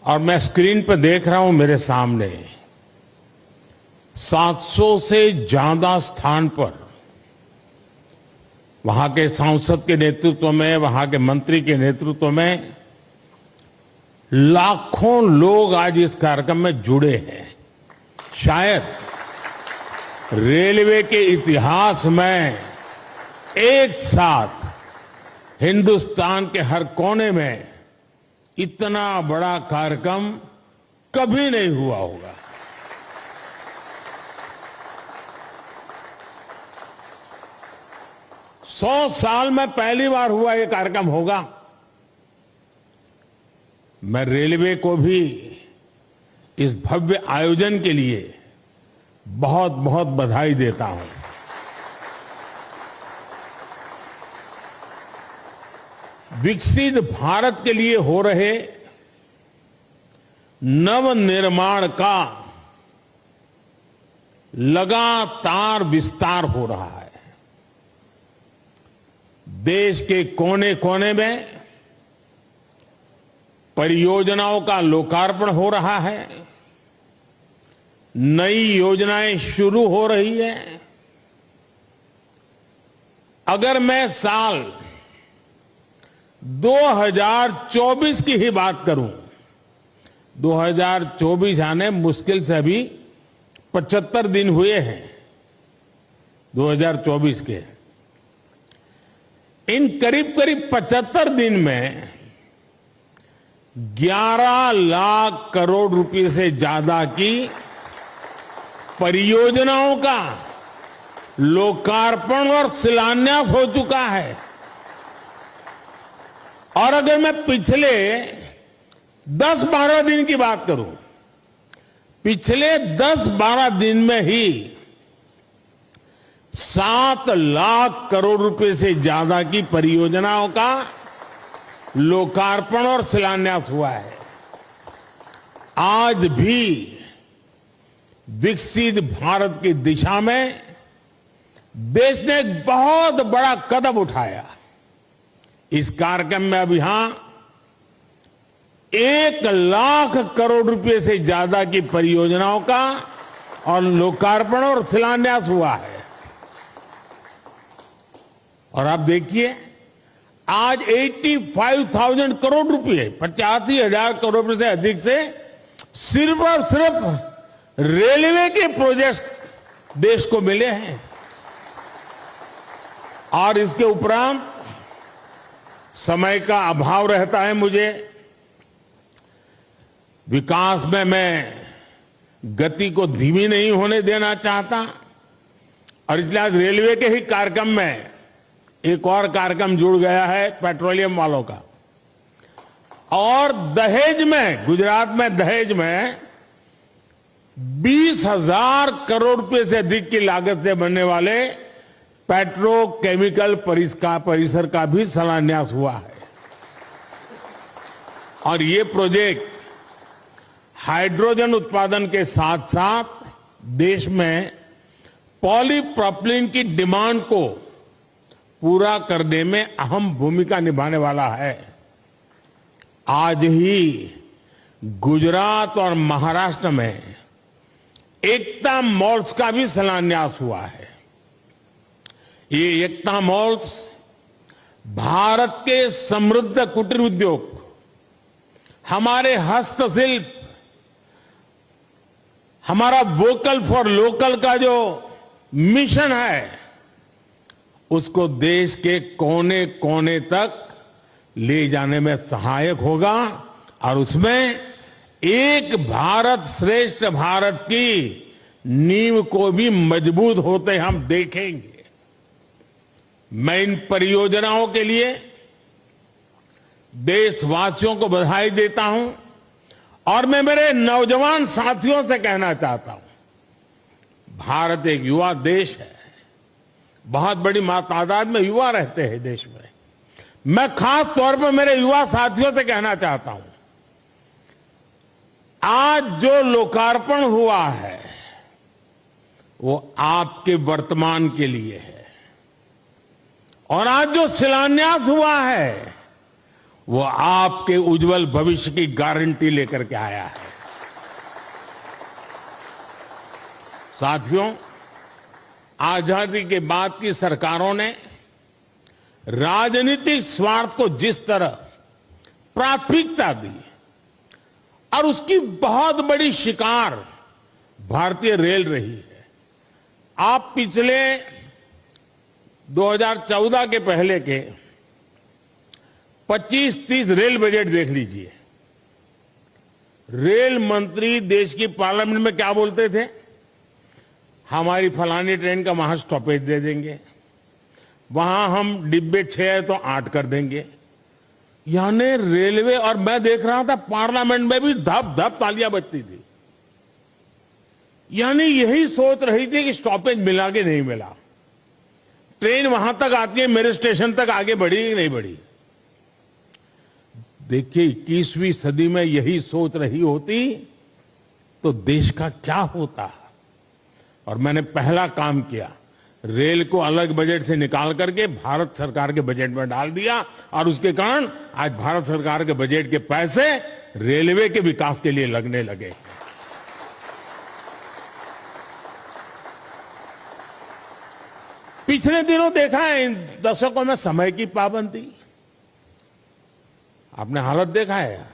और मैं स्क्रीन पर देख रहा हूं मेरे सामने 700 से ज्यादा स्थान पर वहां के सांसद के नेतृत्व में, वहां के मंत्री के नेतृत्व में लाखों लोग आज इस कार्यक्रम में जुड़े हैं। शायद रेलवे के इतिहास में एक साथ हिंदुस्तान के हर कोने में इतना बड़ा कार्यक्रम कभी नहीं हुआ होगा। सौ साल में पहली बार हुआ ये कार्यक्रम होगा। मैं रेलवे को भी इस भव्य आयोजन के लिए बहुत बहुत बधाई देता हूं। विकसित भारत के लिए हो रहे नवनिर्माण का लगातार विस्तार हो रहा है। देश के कोने कोने में परियोजनाओं का लोकार्पण हो रहा है, नई योजनाएं शुरू हो रही हैं। अगर मैं साल 2024 की ही बात करूं, 2024 आने मुश्किल से अभी 75 दिन हुए हैं 2024 के। इन करीब करीब 75 दिन में 11 लाख करोड़ रुपए से ज्यादा की परियोजनाओं का लोकार्पण और शिलान्यास हो चुका है। और अगर मैं पिछले 10-12 दिन की बात करूं, पिछले 10-12 दिन में ही 7 लाख करोड़ रुपए से ज्यादा की परियोजनाओं का लोकार्पण और शिलान्यास हुआ है। आज भी विकसित भारत की दिशा में देश ने एक बहुत बड़ा कदम उठाया। इस कार्यक्रम में अब यहां 1 लाख करोड़ रुपए से ज्यादा की परियोजनाओं का और लोकार्पण और शिलान्यास हुआ है। और आप देखिए, आज 85,000 करोड़ रुपए, 85,000 करोड़ रुपए से अधिक से सिर्फ और सिर्फ रेलवे के प्रोजेक्ट देश को मिले हैं। और इसके उपरांत समय का अभाव रहता है मुझे, विकास में मैं गति को धीमी नहीं होने देना चाहता, और इसलिए आज रेलवे के ही कार्यक्रम में एक और कार्यक्रम जुड़ गया है पेट्रोलियम वालों का। और दहेज में, गुजरात में दहेज में 20,000 करोड़ रुपए से अधिक की लागत से बनने वाले पेट्रोकेमिकल परिसर का भी शिलान्यास हुआ है। और ये प्रोजेक्ट हाइड्रोजन उत्पादन के साथ साथ देश में पॉलीप्रोपिलीन की डिमांड को पूरा करने में अहम भूमिका निभाने वाला है। आज ही गुजरात और महाराष्ट्र में एकता मॉल्स का भी शिलान्यास हुआ है। ये एकता मॉल्स भारत के समृद्ध कुटीर उद्योग, हमारे हस्तशिल्प, हमारा वोकल फॉर लोकल का जो मिशन है, उसको देश के कोने कोने तक ले जाने में सहायक होगा। और उसमें एक भारत श्रेष्ठ भारत की नींव को भी मजबूत होते हम देखेंगे। मैं इन परियोजनाओं के लिए देशवासियों को बधाई देता हूं। और मैं मेरे नौजवान साथियों से कहना चाहता हूं, भारत एक युवा देश है, बहुत बड़ी तादाद में युवा रहते हैं देश में। मैं खास तौर पर मेरे युवा साथियों से कहना चाहता हूं, आज जो लोकार्पण हुआ है वो आपके वर्तमान के लिए है, और आज जो शिलान्यास हुआ है वो आपके उज्जवल भविष्य की गारंटी लेकर के आया है। साथियों, आजादी के बाद की सरकारों ने राजनीतिक स्वार्थ को जिस तरह प्राथमिकता दी और उसकी बहुत बड़ी शिकार भारतीय रेल रही है। आप पिछले 2014 के पहले के 25-30 रेल बजट देख लीजिए। रेल मंत्री देश की पार्लियामेंट में क्या बोलते थे? हमारी फलानी ट्रेन का वहां स्टॉपेज दे देंगे, वहां हम डिब्बे 6 है तो 8 कर देंगे। यानी रेलवे, और मैं देख रहा था पार्लियामेंट में भी धप धप तालियां बजती थी। यानी यही सोच रही थी कि स्टॉपेज मिला कि नहीं मिला, ट्रेन वहां तक आती है, मेरे स्टेशन तक आगे बढ़ी कि नहीं बढ़ी। देखिए, 21वीं सदी में यही सोच रही होती तो देश का क्या होता। और मैंने पहला काम किया, रेल को अलग बजट से निकाल करके भारत सरकार के बजट में डाल दिया, और उसके कारण आज भारत सरकार के बजट के पैसे रेलवे के विकास के लिए लगने लगे। पिछले दिनों देखा है इन दशकों में समय की पाबंदी, आपने हालत देखा है।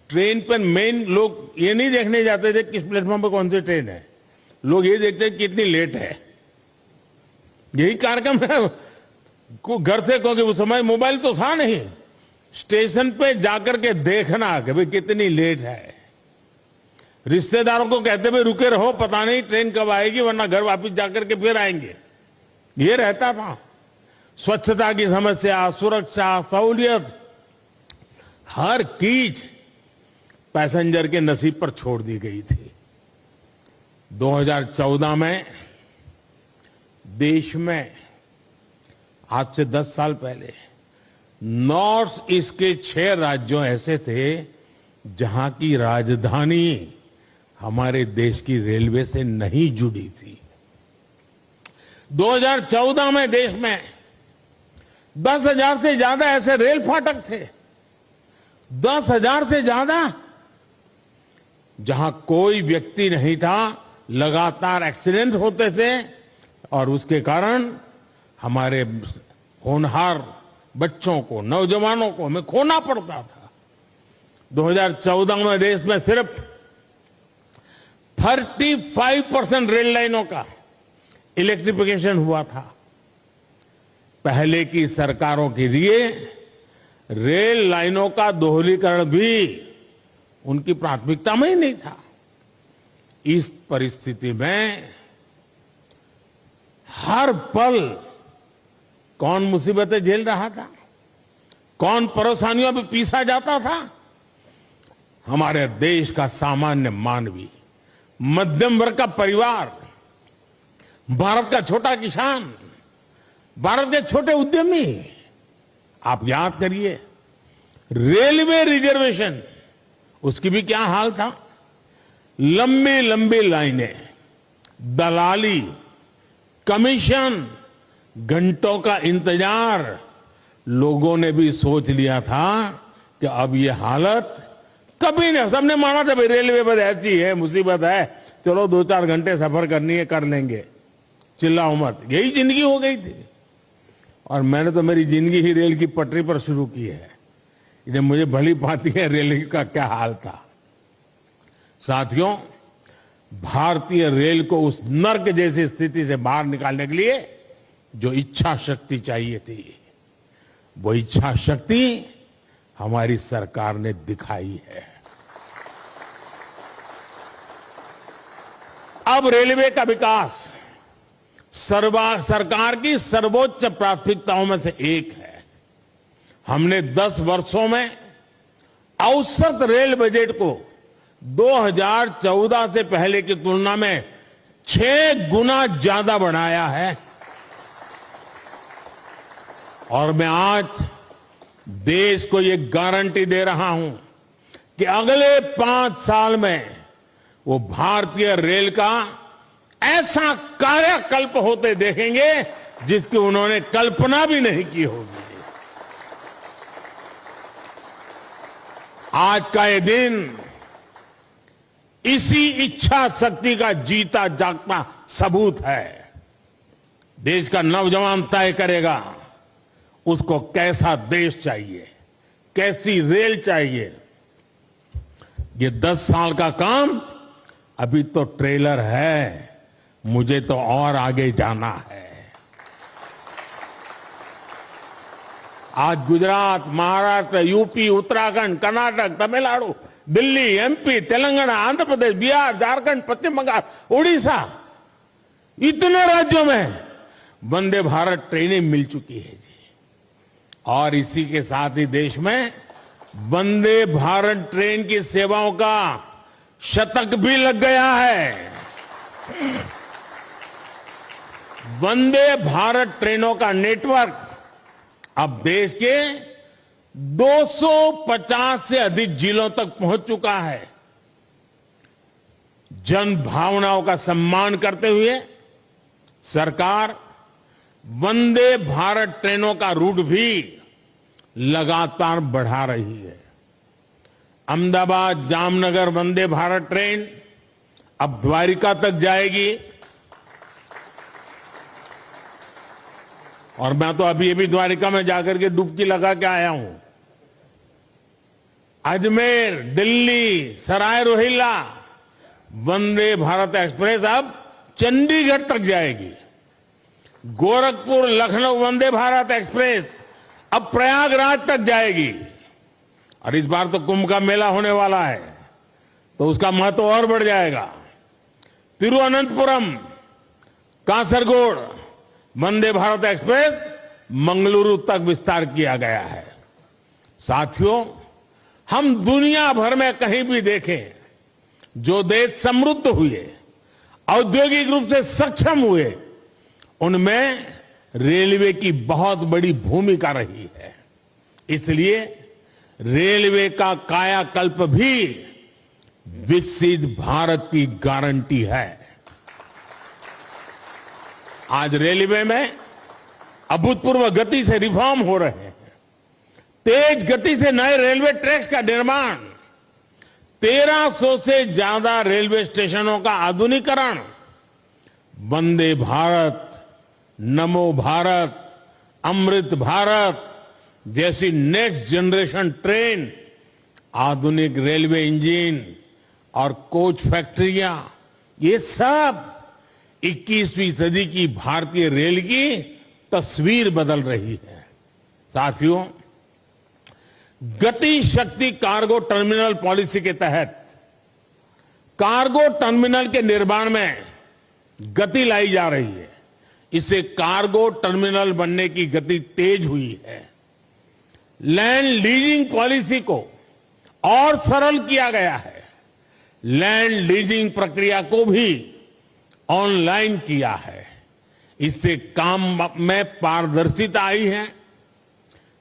ट्रेन पर मेन लोग ये नहीं देखने जाते थे किस प्लेटफॉर्म पर कौन सी ट्रेन है, लोग ये देखते हैं कितनी लेट है। यही कार्यक्रम है को घर से, क्योंकि उस समय मोबाइल तो था नहीं, स्टेशन पे जाकर के देखना कि भाई कितनी लेट है। रिश्तेदारों को कहते भाई रुके रहो, पता नहीं ट्रेन कब आएगी, वरना घर वापस जाकर के फिर आएंगे। ये रहता था। स्वच्छता की समस्या, सुरक्षा, सहूलियत, हर चीज पैसेंजर के नसीब पर छोड़ दी गई थी। 2014 में देश में, आज से 10 साल पहले, नॉर्थ ईस्ट के 6 राज्यों ऐसे थे जहां की राजधानी हमारे देश की रेलवे से नहीं जुड़ी थी। 2014 में देश में 10,000 से ज्यादा ऐसे रेल फाटक थे, 10,000 से ज्यादा, जहां कोई व्यक्ति नहीं था, लगातार एक्सीडेंट होते थे और उसके कारण हमारे होनहार बच्चों को, नौजवानों को हमें खोना पड़ता था। 2014 में देश में सिर्फ 35% रेल लाइनों का इलेक्ट्रिफिकेशन हुआ था। पहले की सरकारों के लिए रेल लाइनों का दोहरीकरण भी उनकी प्राथमिकता में ही नहीं था। इस परिस्थिति में हर पल कौन मुसीबतें झेल रहा था, कौन परेशानियों में पीसा जाता था? हमारे देश का सामान्य मानवी, मध्यम वर्ग का परिवार, भारत का छोटा किसान, भारत के छोटे उद्यमी। आप याद करिए, रेलवे रिजर्वेशन, उसकी भी क्या हाल था। लंबी लंबी लाइनें, दलाली, कमीशन, घंटों का इंतजार। लोगों ने भी सोच लिया था कि अब ये हालत कभी नहीं। सबने माना था भाई रेलवे बस ऐसी है, मुसीबत है, चलो 2-4 घंटे सफर करनी है, कर लेंगे, चिल्लाओ मत। यही जिंदगी हो गई थी। और मैंने तो मेरी जिंदगी ही रेल की पटरी पर शुरू की है, इन्हें मुझे भली भांति है रेल का क्या हाल था। साथियों, भारतीय रेल को उस नर्क जैसी स्थिति से बाहर निकालने के लिए जो इच्छा शक्ति चाहिए थी, वो इच्छा शक्ति हमारी सरकार ने दिखाई है। अब रेलवे का विकास सरकार की सर्वोच्च प्राथमिकताओं में से एक है। हमने 10 वर्षों में औसत रेल बजट को 2014 से पहले की तुलना में 6 गुना ज्यादा बढ़ाया है। और मैं आज देश को ये गारंटी दे रहा हूं कि अगले 5 साल में वो भारतीय रेल का ऐसा कायाकल्प होते देखेंगे जिसकी उन्होंने कल्पना भी नहीं की होगी। आज का ये दिन इसी इच्छा शक्ति का जीता जागता सबूत है। देश का नौजवान तय करेगा उसको कैसा देश चाहिए, कैसी रेल चाहिए। ये 10 साल का काम अभी तो ट्रेलर है, मुझे तो और आगे जाना है। आज गुजरात, महाराष्ट्र, यूपी, उत्तराखंड, कर्नाटक, तमिलनाडु, दिल्ली, एमपी, तेलंगाना, आंध्र प्रदेश, बिहार, झारखंड, पश्चिम बंगाल, उड़ीसा, इतने राज्यों में वंदे भारत ट्रेनें मिल चुकी है जी। और इसी के साथ ही देश में वंदे भारत ट्रेन की सेवाओं का शतक भी लग गया है। वंदे भारत ट्रेनों का नेटवर्क अब देश के 250 से अधिक जिलों तक पहुंच चुका है। जन भावनाओं का सम्मान करते हुए सरकार वंदे भारत ट्रेनों का रूट भी लगातार बढ़ा रही है। अहमदाबाद जामनगर वंदे भारत ट्रेन अब द्वारिका तक जाएगी। और मैं तो अभी द्वारिका में जाकर के डुबकी लगा के आया हूं। अजमेर, दिल्ली, सराय रोहिल्ला वंदे भारत एक्सप्रेस अब चंडीगढ़ तक जाएगी। गोरखपुर लखनऊ वंदे भारत एक्सप्रेस अब प्रयागराज तक जाएगी। और इस बार तो कुंभ का मेला होने वाला है तो उसका महत्व और बढ़ जाएगा। तिरुवनंतपुरम, कासरगोड वंदे भारत एक्सप्रेस मंगलुरु तक विस्तार किया गया है। साथियों, हम दुनिया भर में कहीं भी देखें, जो देश समृद्ध हुए, औद्योगिक रूप से सक्षम हुए, उनमें रेलवे की बहुत बड़ी भूमिका रही है। इसलिए रेलवे का कायाकल्प भी विकसित भारत की गारंटी है। आज रेलवे में अभूतपूर्व गति से रिफॉर्म हो रहे हैं। तेज गति से नए रेलवे ट्रैक्स का निर्माण, 1300 से ज्यादा रेलवे स्टेशनों का आधुनिकीकरण, वंदे भारत, नमो भारत, अमृत भारत जैसी नेक्स्ट जनरेशन ट्रेन, आधुनिक रेलवे इंजन और कोच फैक्ट्रियां, ये सब 21वीं सदी की भारतीय रेल की तस्वीर बदल रही है। साथियों, गति शक्ति कार्गो टर्मिनल पॉलिसी के तहत कार्गो टर्मिनल के निर्माण में गति लाई जा रही है। इससे कार्गो टर्मिनल बनने की गति तेज हुई है। लैंड लीजिंग पॉलिसी को और सरल किया गया है। लैंड लीजिंग प्रक्रिया को भी ऑनलाइन किया है। इससे काम में पारदर्शिता आई है।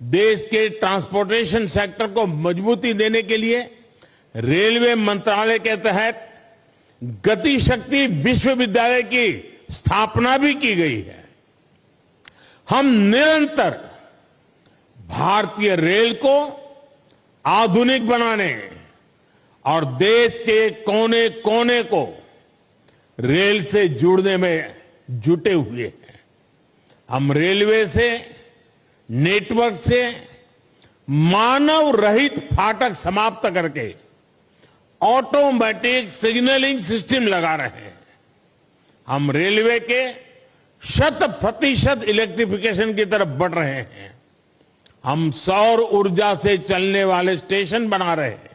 देश के ट्रांसपोर्टेशन सेक्टर को मजबूती देने के लिए रेलवे मंत्रालय के तहत गति शक्ति विश्वविद्यालय की स्थापना भी की गई है। हम निरंतर भारतीय रेल को आधुनिक बनाने और देश के कोने कोने को रेल से जुड़ने में जुटे हुए हैं। हम रेलवे से, नेटवर्क से मानव रहित फाटक समाप्त करके ऑटोमेटिक सिग्नलिंग सिस्टम लगा रहे हैं। हम रेलवे के 100% इलेक्ट्रिफिकेशन की तरफ बढ़ रहे हैं। हम सौर ऊर्जा से चलने वाले स्टेशन बना रहे हैं।